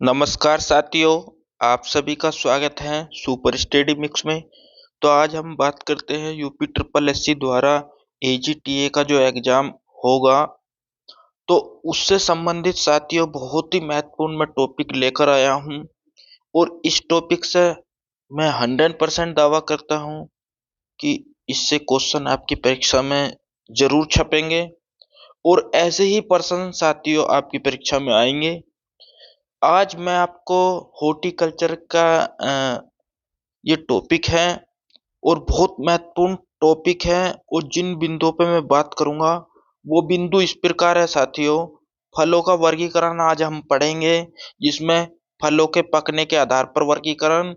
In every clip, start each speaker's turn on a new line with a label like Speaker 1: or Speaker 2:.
Speaker 1: नमस्कार साथियों, आप सभी का स्वागत है सुपर स्टडी मिक्स में। तो आज हम बात करते हैं यूपी ट्रिपल एससी द्वारा एजीटीए का जो एग्जाम होगा, तो उससे संबंधित साथियों बहुत ही महत्वपूर्ण मैं टॉपिक लेकर आया हूँ। और इस टॉपिक से मैं 100% दावा करता हूँ कि इससे क्वेश्चन आपकी परीक्षा में जरूर छपेंगे और ऐसे ही प्रश्न साथियों आपकी परीक्षा में आएंगे। आज मैं आपको हॉर्टिकल्चर का ये टॉपिक है और बहुत महत्वपूर्ण टॉपिक है। और जिन बिंदुओं पे मैं बात करूंगा वो बिंदु इस प्रकार है साथियों। फलों का वर्गीकरण आज हम पढ़ेंगे, जिसमें फलों के पकने के आधार पर वर्गीकरण,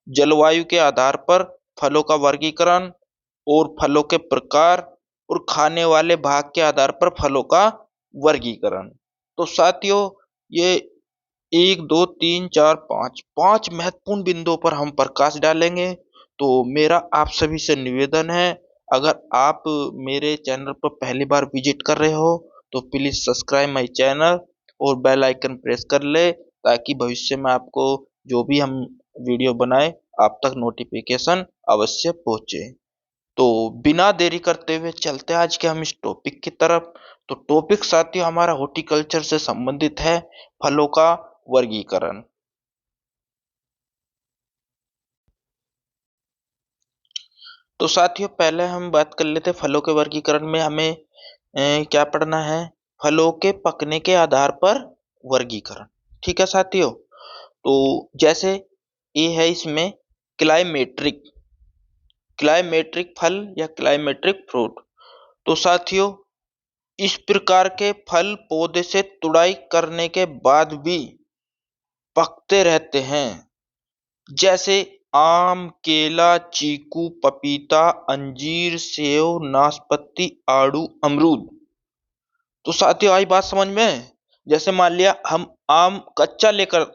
Speaker 1: जलवायु के आधार पर फलों का वर्गीकरण और फलों के प्रकार और खाने वाले भाग के आधार पर फलों का वर्गीकरण। तो साथियों, ये एक दो तीन चार पाँच पांच महत्वपूर्ण बिंदुओं पर हम प्रकाश डालेंगे। तो मेरा आप सभी से निवेदन है, अगर आप मेरे चैनल पर पहली बार विजिट कर रहे हो तो प्लीज सब्सक्राइब माय चैनल और बेल आइकन प्रेस कर ले, ताकि भविष्य में आपको जो भी हम वीडियो बनाए आप तक नोटिफिकेशन अवश्य पहुंचे। तो बिना देरी करते हुए चलते हैं आज के हम इस टॉपिक की तरफ। तो टॉपिक साथियों हमारा हॉर्टिकल्चर से संबंधित है, फलों का वर्गीकरण। तो साथियों पहले हम बात कर लेते हैं फलों के वर्गीकरण में हमें क्या पढ़ना है। फलों के पकने के आधार पर वर्गीकरण। ठीक है साथियों। तो जैसे ये है इसमें क्लाइमेट्रिक क्लाइमेट्रिक फल या क्लाइमेट्रिक फ्रूट। तो साथियों इस प्रकार के फल पौधे से तुड़ाई करने के बाद भी पकते रहते हैं, जैसे आम, केला, चीकू, पपीता, अंजीर, सेव, नाशपाती, आड़ू, अमरूद। तो साथियों आई बात समझ में। जैसे मान लिया हम आम कच्चा लेकर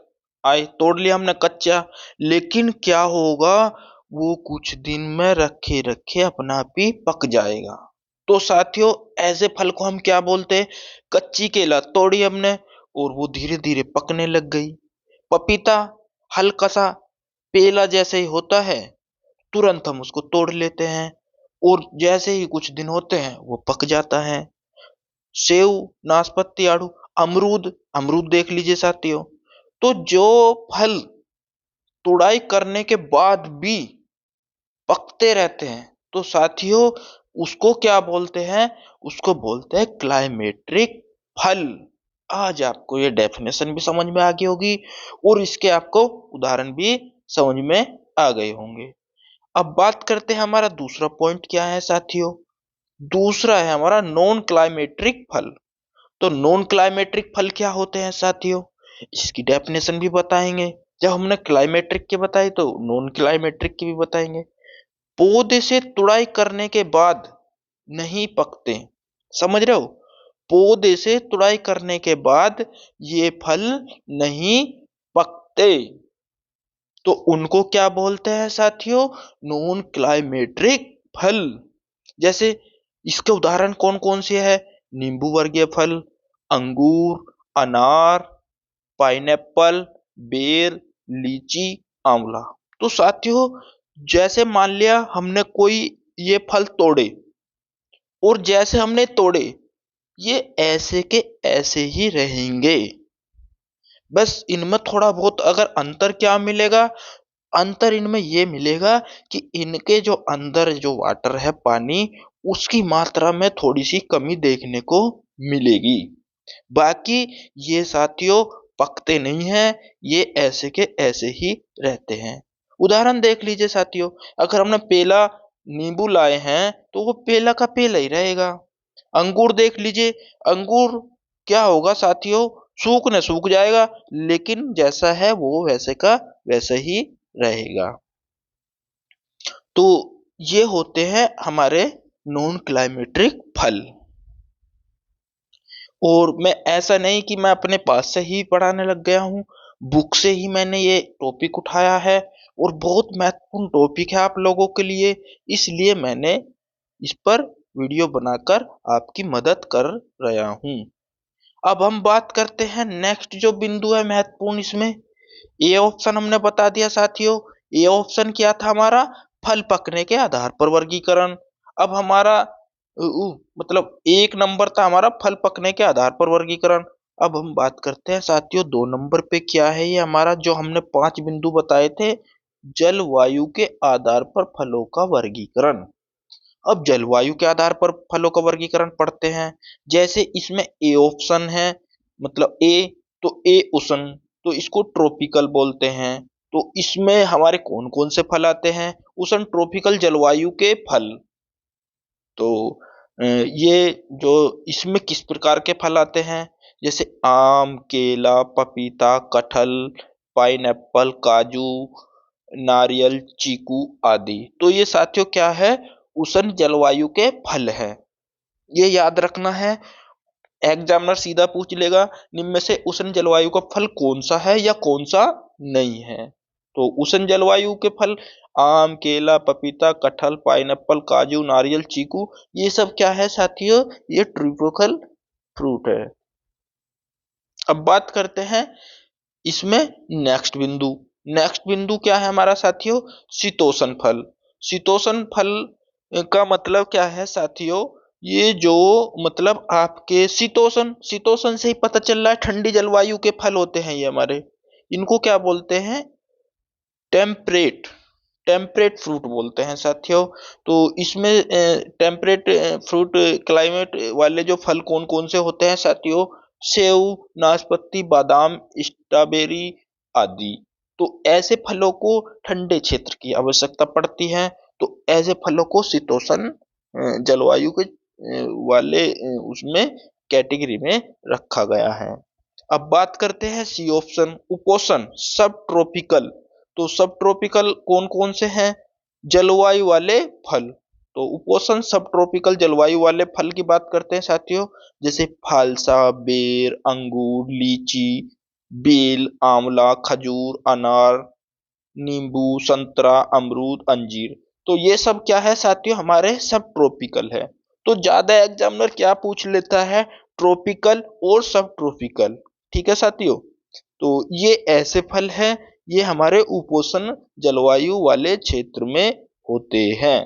Speaker 1: आए, तोड़ लिया हमने कच्चा, लेकिन क्या होगा, वो कुछ दिन में रखे रखे अपना आप ही पक जाएगा। तो साथियों ऐसे फल को हम क्या बोलते हैं, कच्ची केला तोड़ी हमने और वो धीरे धीरे पकने लग गई। पपीता हल्का सा पेला जैसे ही होता है, तुरंत हम उसको तोड़ लेते हैं और जैसे ही कुछ दिन होते हैं वो पक जाता है। सेव, नाशपाती, आड़ू, अमरूद अमरूद देख लीजिए साथियों। तो जो फल तुड़ाई करने के बाद भी पकते रहते हैं, तो साथियों उसको क्या बोलते हैं, उसको बोलते हैं क्लाइमेट्रिक फल। आज आपको ये डेफिनेशन भी समझ में आ गई होगी और इसके आपको उदाहरण भी समझ में आ गए होंगे। अब बात करते हैं हमारा दूसरा पॉइंट क्या है साथियों। दूसरा है हमारा नॉन क्लाइमेट्रिक फल। तो नॉन क्लाइमेट्रिक फल क्या होते हैं साथियों, इसकी डेफिनेशन भी बताएंगे। जब हमने क्लाइमेट्रिक के बताई तो नॉन क्लाइमेट्रिक की भी बताएंगे। पौधे से तुड़ाई करने के बाद नहीं पकते, समझ रहे हो। पौधे से तुड़ाई करने के बाद ये फल नहीं पकते, तो उनको क्या बोलते हैं साथियों, नॉन क्लाइमेट्रिक फल। जैसे इसके उदाहरण कौन कौन से है, नींबू वर्गीय फल, अंगूर, अनार, पाइनएप्पल, बेर, लीची, आंवला। तो साथियों जैसे मान लिया हमने कोई ये फल तोड़े और जैसे हमने तोड़े ये ऐसे के ऐसे ही रहेंगे। बस इनमें थोड़ा बहुत अगर अंतर क्या मिलेगा, अंतर इनमें ये मिलेगा कि इनके जो अंदर जो वाटर है पानी, उसकी मात्रा में थोड़ी सी कमी देखने को मिलेगी। बाकी ये साथियों पकते नहीं हैं, ये ऐसे के ऐसे ही रहते हैं। उदाहरण देख लीजिए साथियों, अगर हमने पेला नींबू लाए हैं तो वो पेला का पेला ही रहेगा। अंगूर देख लीजिए, अंगूर क्या होगा साथियों, सूखने सूख जाएगा, लेकिन जैसा है वो वैसे का वैसे ही रहेगा। तो ये होते हैं हमारे नॉन क्लाइमेट्रिक फल। और मैं ऐसा नहीं कि मैं अपने पास से ही पढ़ाने लग गया हूँ, बुक से ही मैंने ये टॉपिक उठाया है और बहुत महत्वपूर्ण टॉपिक है आप लोगों के लिए, इसलिए मैंने इस पर वीडियो बनाकर आपकी मदद कर रहा हूँ। अब हम बात करते हैं नेक्स्ट जो बिंदु है महत्वपूर्ण इसमें। ए ऑप्शन हमने बता दिया साथियों। ए ऑप्शन क्या था हमारा? फल पकने के आधार पर वर्गीकरण। अब हमारा मतलब एक नंबर था हमारा फल पकने के आधार पर वर्गीकरण। अब हम बात करते हैं साथियों 2 नंबर पे क्या है ये हमारा जो हमने 5 बिंदु बताए थे, जलवायु के आधार पर फलों का वर्गीकरण। अब जलवायु के आधार पर फलों का वर्गीकरण पढ़ते हैं। जैसे इसमें ए ऑप्शन है, मतलब ए, तो ए उष्ण, तो इसको ट्रॉपिकल बोलते हैं। तो इसमें हमारे कौन कौन से फल आते हैं? उष्ण ट्रॉपिकल जलवायु के फल। तो ये जो इसमें किस प्रकार के फल आते हैं? जैसे आम, केला, पपीता, कटहल, पाइनएप्पल, काजू, नारियल, चीकू आदि। तो ये साथियों क्या है? उष्ण जलवायु के फल है। ये याद रखना है, एग्जामिनर सीधा पूछ लेगा निम्न में से उष्ण जलवायु का फल कौन सा है या कौन सा नहीं है। तो उष्ण जलवायु के फल आम, केला, पपीता, कटहल, पाइनएप्पल, काजू, नारियल, चीकू, ये सब क्या है साथियों? ये ट्रॉपिकल फ्रूट है। अब बात करते हैं इसमें नेक्स्ट बिंदु। नेक्स्ट बिंदु क्या है हमारा साथियों? शीतोष्ण फल। शीतोष्ण फल का मतलब क्या है साथियों? ये जो मतलब आपके शीतोष्ण, शीतोष्ण से ही पता चल रहा है ठंडी जलवायु के फल होते हैं ये हमारे। इनको क्या बोलते हैं? टेम्परेट, टेम्परेट फ्रूट बोलते हैं साथियों। तो इसमें टेम्परेट फ्रूट क्लाइमेट वाले जो फल कौन कौन से होते हैं साथियों? सेव, नाशपाती, बादाम, स्ट्रॉबेरी आदि। तो ऐसे फलों को ठंडे क्षेत्र की आवश्यकता पड़ती है। तो ऐसे फलों को शीतोष्ण जलवायु के वाले उसमें कैटेगरी में रखा गया है। अब बात करते हैं सी ऑप्शन, उपोष्ण सब ट्रॉपिकल। तो सब ट्रॉपिकल कौन कौन से हैं? जलवायु वाले फल। तो उपोष्ण सब ट्रॉपिकल जलवायु वाले फल की बात करते हैं साथियों। जैसे फालसा, बेर, अंगूर, लीची, बेल, आंवला, खजूर, अनार, नींबू, संतरा, अमरूद, अंजीर। तो ये सब क्या है साथियों? हमारे सब ट्रॉपिकल है। तो ज्यादा एग्जामिनर क्या पूछ लेता है? ट्रॉपिकल और सब ट्रॉपिकल। ठीक है साथियों। तो ये ऐसे फल हैं, ये हमारे उपोष्ण जलवायु वाले क्षेत्र में होते हैं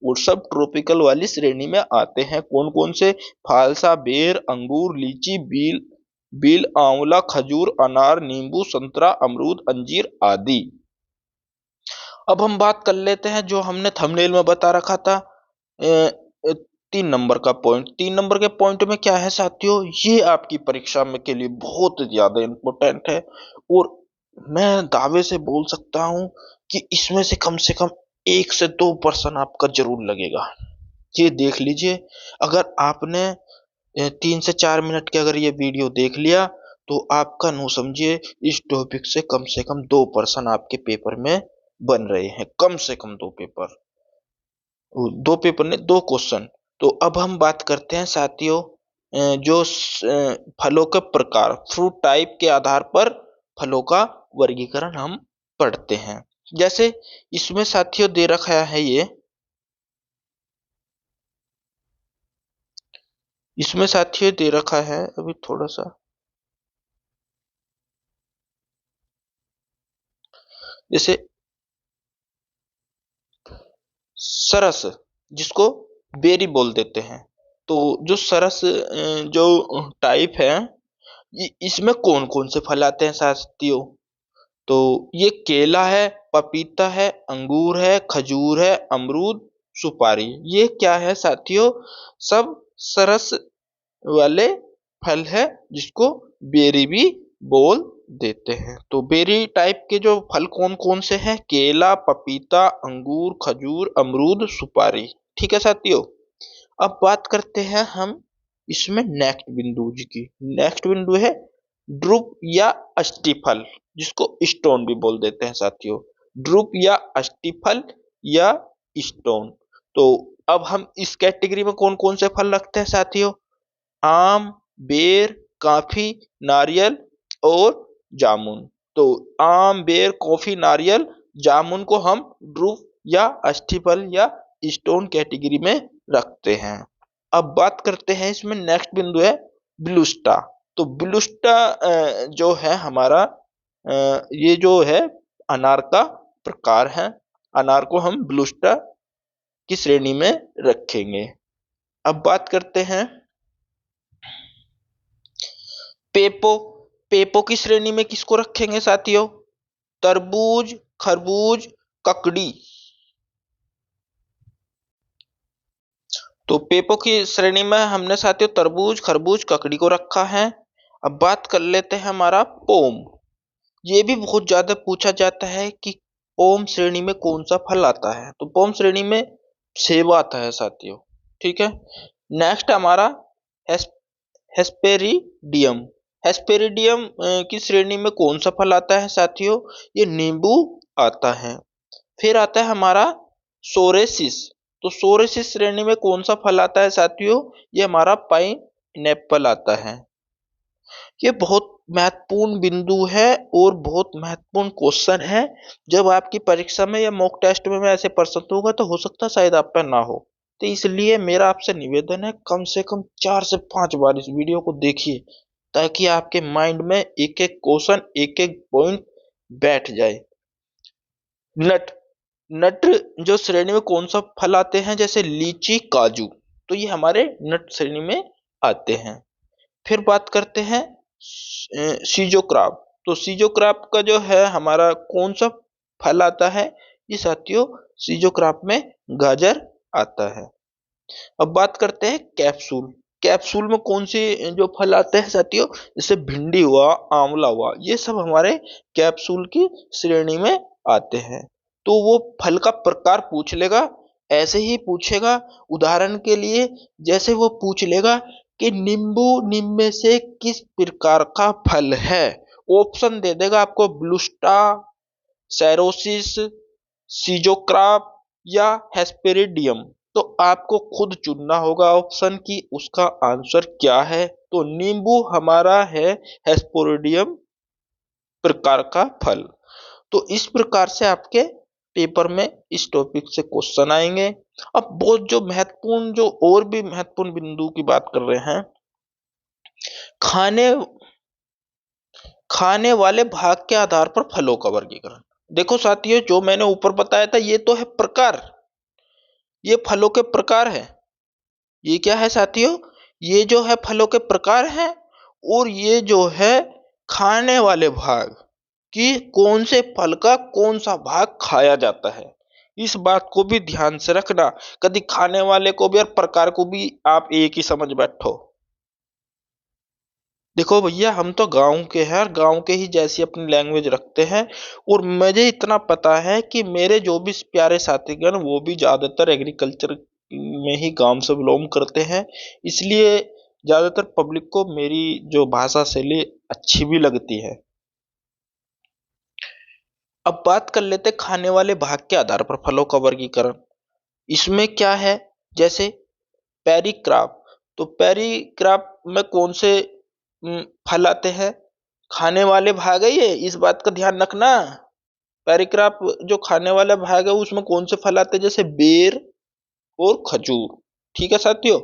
Speaker 1: और सब ट्रॉपिकल वाली श्रेणी में आते हैं। कौन कौन से? फालसा, बेर, अंगूर, लीची, बील बील, आंवला, खजूर, अनार, नींबू, संतरा, अमरूद, अंजीर आदि। अब हम बात कर लेते हैं जो हमने थंबनेल में बता रखा था, 3 नंबर का पॉइंट। 3 नंबर के पॉइंट में क्या है साथियों? ये आपकी परीक्षा में के लिए बहुत ज्यादा इंपॉर्टेंट है और मैं दावे से बोल सकता हूं कि इसमें से कम 1 से 2% आपका जरूर लगेगा। ये देख लीजिए, अगर आपने 3 से 4 मिनट के अगर ये वीडियो देख लिया तो आपका नो समझिए इस टॉपिक से कम 2% आपके पेपर में बन रहे हैं। कम से कम 2 पेपर, 2 पेपर ने 2 क्वेश्चन। तो अब हम बात करते हैं साथियों जो फलों के प्रकार, फ्रूट टाइप के आधार पर फलों का वर्गीकरण हम पढ़ते हैं। जैसे इसमें साथियों दे रखा है ये, इसमें साथियों दे रखा है अभी थोड़ा सा, जैसे सरस, जिसको बेरी बोल देते हैं। तो जो सरस जो टाइप है, इसमें कौन कौन से फल आते हैं साथियों? तो ये केला है, पपीता है, अंगूर है, खजूर है, अमरूद, सुपारी। ये क्या है साथियों? सब सरस वाले फल है जिसको बेरी भी बोल देते हैं। तो बेरी टाइप के जो फल कौन कौन से हैं? केला, पपीता, अंगूर, खजूर, अमरूद, सुपारी। ठीक है साथियों। अब बात करते हैं हम इसमें नेक्स्ट बिंदु जी की। नेक्स्ट बिंदु है ड्रुप या अस्टिफल, जिसको स्टोन भी बोल देते हैं साथियों। ड्रुप या अस्टिफल या स्टोन। तो अब हम इस कैटेगरी में कौन कौन से फल रखते हैं साथियों? आम, बेर, काफी, नारियल और जामुन। तो आम, बेर, कॉफी, नारियल, जामुन को हम ड्रूप या अस्थिफल या स्टोन कैटेगरी में रखते हैं। अब बात करते हैं इसमें नेक्स्ट बिंदु है ब्लूस्टा। तो ब्लूस्टा जो है हमारा ये जो है अनार का प्रकार है। अनार को हम ब्लूस्टा की श्रेणी में रखेंगे। अब बात करते हैं पेपो। पेपो की श्रेणी में किसको रखेंगे साथियों? तरबूज, खरबूज, ककड़ी। तो पेपो की श्रेणी में हमने साथियों तरबूज, खरबूज, ककड़ी को रखा है। अब बात कर लेते हैं हमारा पोम। ये भी बहुत ज्यादा पूछा जाता है कि पोम श्रेणी में कौन सा फल आता है। तो पोम श्रेणी में सेब आता है साथियों। ठीक है। नेक्स्ट हमारा हेस, हेस्पेरिडियम। हेस्पेरिडियम की श्रेणी में कौन सा फल आता है साथियों? ये नींबू आता है। फिर आता है हमारा सोरेसिस। तो सोरेसिस श्रेणी में कौन सा फल आता है साथियों? ये हमारा पाइनएप्पल आता है। ये बहुत महत्वपूर्ण बिंदु है और बहुत महत्वपूर्ण क्वेश्चन है। जब आपकी परीक्षा में या मॉक टेस्ट में ऐसे प्रश्न होगा तो हो सकता है शायद आप पे ना हो। तो इसलिए मेरा आपसे निवेदन है कम से कम 4 से 5 बार इस वीडियो को देखिए, ताकि आपके माइंड में एक एक क्वेश्चन, एक एक पॉइंट बैठ जाए। नट। नट जो श्रेणी में कौन सा फल आते हैं? जैसे लीची, काजू। तो ये हमारे नट श्रेणी में आते हैं। फिर बात करते हैं सीजोक्राप। तो सीजोक्राप का जो है हमारा कौन सा फल आता है? ये साथियों सीजोक्राप में गाजर आता है। अब बात करते हैं कैप्सूल। कैप्सूल में कौन से जो फल आते हैं साथियों? जैसे भिंडी हुआ, आंवला हुआ, ये सब हमारे कैप्सूल की श्रेणी में आते हैं। तो वो फल का प्रकार पूछ लेगा, ऐसे ही पूछेगा। उदाहरण के लिए जैसे वो पूछ लेगा कि नींबू निम्न से किस प्रकार का फल है, ऑप्शन दे देगा आपको, ब्लूस्टा, सेरोसिस, सीजोक्राप या हेस्पेरिडियम। तो आपको खुद चुनना होगा ऑप्शन की उसका आंसर क्या है। तो नींबू हमारा है हेस्पेरिडियम प्रकार का फल। तो इस प्रकार से आपके पेपर में इस टॉपिक से क्वेश्चन आएंगे। अब बहुत जो महत्वपूर्ण, जो और भी महत्वपूर्ण बिंदु की बात कर रहे हैं, खाने खाने वाले भाग के आधार पर फलों का वर्गीकरण। देखो साथियों, जो मैंने ऊपर बताया था ये तो है प्रकार, ये फलों के प्रकार है। ये क्या है साथियों? ये जो है फलों के प्रकार हैं। और ये जो है खाने वाले भाग, कि कौन से फल का कौन सा भाग खाया जाता है। इस बात को भी ध्यान से रखना। कभी खाने वाले को भी और प्रकार को भी आप एक ही समझ बैठो। देखो भैया, हम तो गांव के हैं और गांव के ही जैसी अपनी लैंग्वेज रखते हैं। और मुझे इतना पता है कि मेरे जो भी प्यारे साथीगण वो भी ज्यादातर एग्रीकल्चर में ही काम से बिलोंग करते हैं। इसलिए ज्यादातर पब्लिक को मेरी जो भाषा शैली अच्छी भी लगती है। अब बात कर लेते खाने वाले भाग के आधार पर फलों का वर्गीकरण। इसमें क्या है? जैसे पेरिक्रॉप। तो पेरिक्रॉप में कौन से फल आते हैं? खाने वाले भाग है ये, इस बात का ध्यान रखना। पेरिक्रॉप जो खाने वाला भाग है उसमें कौन से फल आते हैं? जैसे बेर और खजूर। ठीक है साथियों।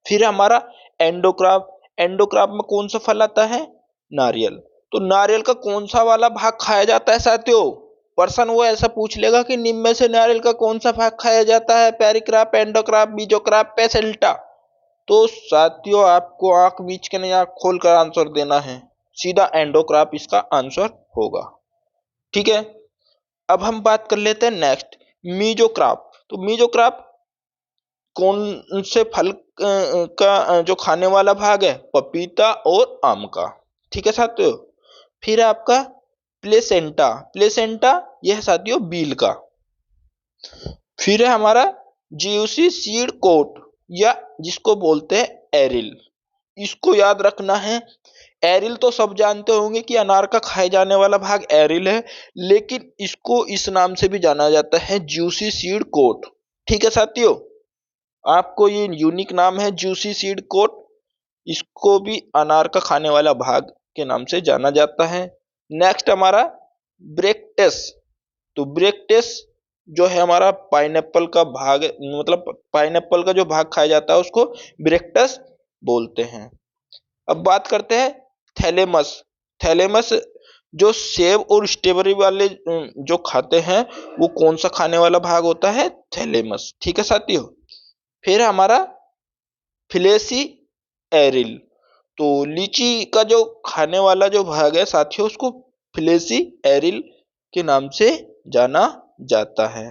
Speaker 1: फिर हमारा एंडोक्रॉप। एंडोक्रॉप में कौन सा फल आता है? नारियल। तो नारियल का कौन सा वाला भाग खाया जाता है साथियों? पर्सन वो ऐसा पूछ लेगा कि निम्न में से नारियल का कौन सा भाग खाया जाता है? पेरिक्रॉप, एंडोक्रॉप, बीजोक्रॉप, पेसेल्टा। तो साथियों आपको आंख बीच के नहीं, आंख खोल कर आंसर देना है। सीधा एंडोक्रॉप इसका आंसर होगा। ठीक है। अब हम बात कर लेते हैं नेक्स्ट, मीजोक्रॉप। तो मीजोक्रॉप कौन से फल का जो खाने वाला भाग है? पपीता और आम का। ठीक है साथियों। फिर आपका प्लेसेंटा। प्लेसेंटा यह साथियों बील का। फिर है हमारा ज्यूसी सीड कोट, या जिसको बोलते हैं एरिल। इसको याद रखना है। एरिल तो सब जानते होंगे कि अनार का खाए जाने वाला भाग एरिल है, लेकिन इसको इस नाम से भी जाना जाता है, ज्यूसी सीड कोट। ठीक है साथियों। आपको ये यूनिक नाम है ज्यूसी सीड कोट। इसको भी अनार का खाने वाला भाग के नाम से जाना जाता है। नेक्स्ट हमारा ब्रेक्टेस। तो ब्रेक्टेस जो है हमारा पाइनएप्पल का भाग, मतलब पाइनएप्पल का जो भाग खाया जाता है उसको ब्रेक्टस बोलते हैं। अब बात करते हैं थैलेमस। थैलेमस जो सेब और स्ट्रॉबेरी वाले जो खाते हैं, वो कौन सा खाने वाला भाग होता है? थैलेमस। ठीक है साथियों। फिर हमारा फिलेसी एरिल। तो लीची का जो खाने वाला जो भाग है साथियों, उसको फिलेसी एरिल के नाम से जाना जाता है।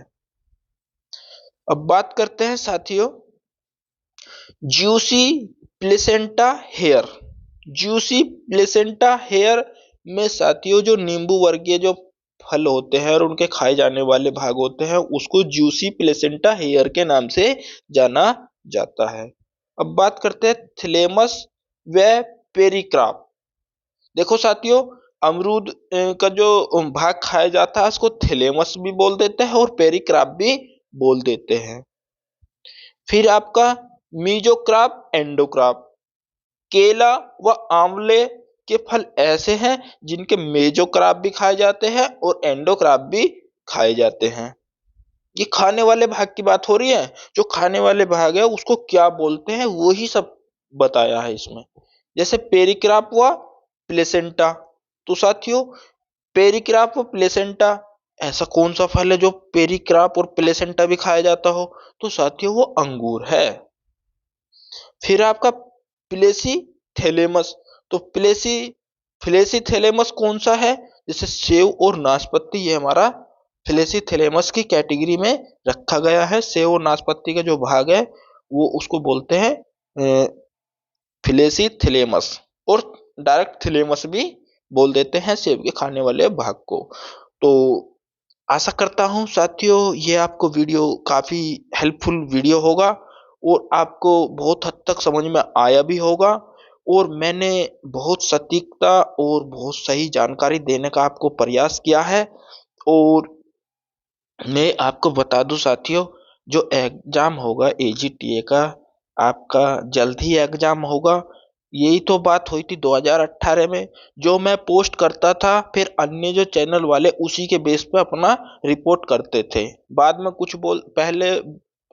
Speaker 1: अब बात करते हैं साथियों juicy placenta hair. Juicy placenta hair में साथियों जो नींबू वर्गीय जो फल होते हैं और उनके खाए जाने वाले भाग होते हैं, उसको जूसी प्लेसेंटा हेयर के नाम से जाना जाता है। अब बात करते हैं थैलेमस व पेरिकार्प। देखो साथियों, अमरूद का जो भाग खाया जाता है उसको थैलेमस भी बोल देते हैं और पेरिकार्प भी बोल देते हैं। फिर आपका मीजोकार्प एंडोकार्प। केला व आंवले के फल ऐसे हैं जिनके मेजोकार्प भी खाए जाते हैं और एंडोकार्प भी खाए जाते हैं। ये खाने वाले भाग की बात हो रही है। जो खाने वाले भाग है उसको क्या बोलते हैं वो ही सब बताया है इसमें। जैसे पेरिकार्प व प्लेसेंटा। तो साथियों पेरिकार्प व प्लेसेंटा, ऐसा कौन सा फल है जो पेरिकार्प और प्लेसेंटा भी खाया जाता हो? तो साथियों वो अंगूर है। फिर आपका प्लेसी थैलेमस। तो प्लेसी थैलेमस कौन सा है? जैसे सेव और नाशपाती, ये हमारा फ्लेसी थैलेमस की कैटेगरी में रखा गया है। सेव और नाशपाती का जो भाग है वो उसको बोलते हैं फ्लेसी थैलेमस, और डायरेक्ट थैलेमस भी बोल देते हैं सेब के खाने वाले भाग को। तो आशा करता हूँ साथियों ये आपको वीडियो काफी हेल्पफुल वीडियो होगा और आपको बहुत हद तक समझ में आया भी होगा, और मैंने बहुत सटीकता और बहुत सही जानकारी देने का आपको प्रयास किया है। और मैं आपको बता दूं साथियों, जो एग्जाम होगा एजीटीए का, आपका जल्द ही एग्जाम होगा। यही तो बात हुई थी 2018 में। जो मैं पोस्ट करता था फिर अन्य जो चैनल वाले उसी के बेस पे अपना रिपोर्ट करते थे। बाद में कुछ बोल पहले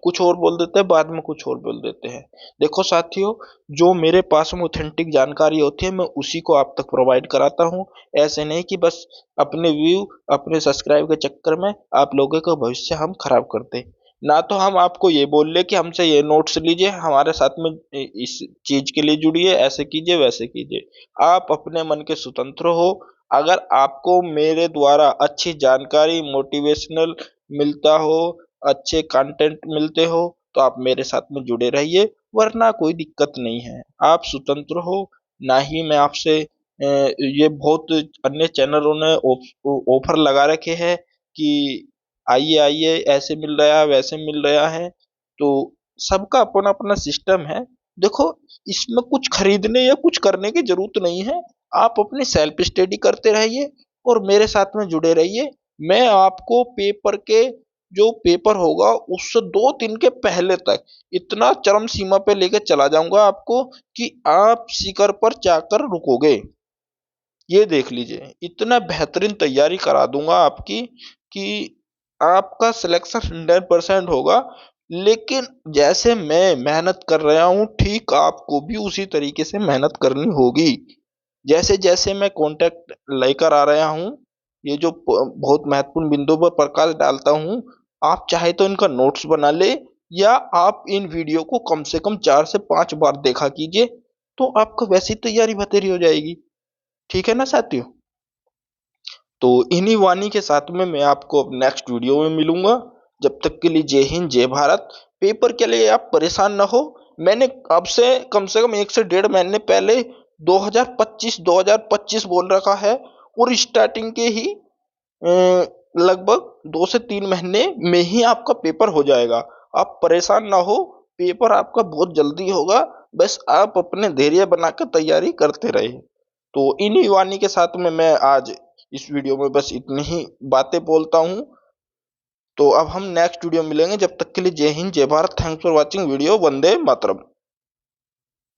Speaker 1: कुछ और बोल देते हैं, बाद में कुछ और बोल देते हैं। देखो साथियों, जो मेरे पास में ऑथेंटिक जानकारी होती है मैं उसी को आप तक प्रोवाइड कराता हूँ। ऐसे नहीं कि बस अपने व्यू अपने सब्सक्राइब के चक्कर में आप लोगों का भविष्य हम खराब करते। ना तो हम आपको ये बोल ले कि हमसे ये नोट्स लीजिए, हमारे साथ में इस चीज के लिए जुड़िए, ऐसे कीजिए वैसे कीजिए। आप अपने मन के स्वतंत्र हो। अगर आपको मेरे द्वारा अच्छी जानकारी मोटिवेशनल मिलता हो, अच्छे कंटेंट मिलते हो, तो आप मेरे साथ में जुड़े रहिए, वरना कोई दिक्कत नहीं है। आप स्वतंत्र हो। ना ही मैं आपसे ये बहुत अन्य चैनलों ने ऑफर लगा रखे हैं कि आइए आइए ऐसे मिल रहा है वैसे मिल रहा है। तो सबका अपना अपना सिस्टम है। देखो, इसमें कुछ खरीदने या कुछ करने की जरूरत नहीं है। आप अपनी सेल्फ स्टडी करते रहिए और मेरे साथ में जुड़े रहिए। मैं आपको पेपर के जो पेपर होगा उससे 2 दिन के पहले तक इतना चरम सीमा पे लेके चला जाऊंगा आपको कि आप शिखर पर जाकर रुकोगे। ये देख लीजिए, इतना बेहतरीन तैयारी करा दूंगा आपकी कि आपका सिलेक्शन 100% होगा। लेकिन जैसे मैं मेहनत कर रहा हूँ ठीक आपको भी उसी तरीके से मेहनत करनी होगी। जैसे जैसे मैं कॉन्टेक्ट लेकर आ रहा हूँ, ये जो बहुत महत्वपूर्ण बिंदु पर प्रकाश डालता हूँ, आप चाहे तो इनका नोट्स बना ले या आप इन वीडियो को कम से कम 4 से 5 बार देखा कीजिए, तो आपको वैसी तैयारी बतेरी हो जाएगी। ठीक है ना साथियों? तो इन्हीं वाणी के साथ में मैं आपको अब नेक्स्ट वीडियो में मिलूंगा। जब तक के लिए जय हिंद जय भारत। पेपर के लिए आप परेशान ना हो। मैंने अब से कम 1 से 1.5 महीने पहले 2025 बोल रखा है, और स्टार्टिंग के ही लगभग 2 से 3 महीने में ही आपका पेपर हो जाएगा। आप परेशान ना हो, पेपर आपका बहुत जल्दी होगा। बस आप अपने धैर्य बनाकर तैयारी करते रहे। तो इन्हीं वाणी के साथ में मैं आज इस वीडियो में बस इतनी ही बातें बोलता हूँ। तो अब हम नेक्स्ट वीडियो में मिलेंगे। जब तक के लिए जय हिंद जय Bharat. Thanks for watching video. Vande Mataram.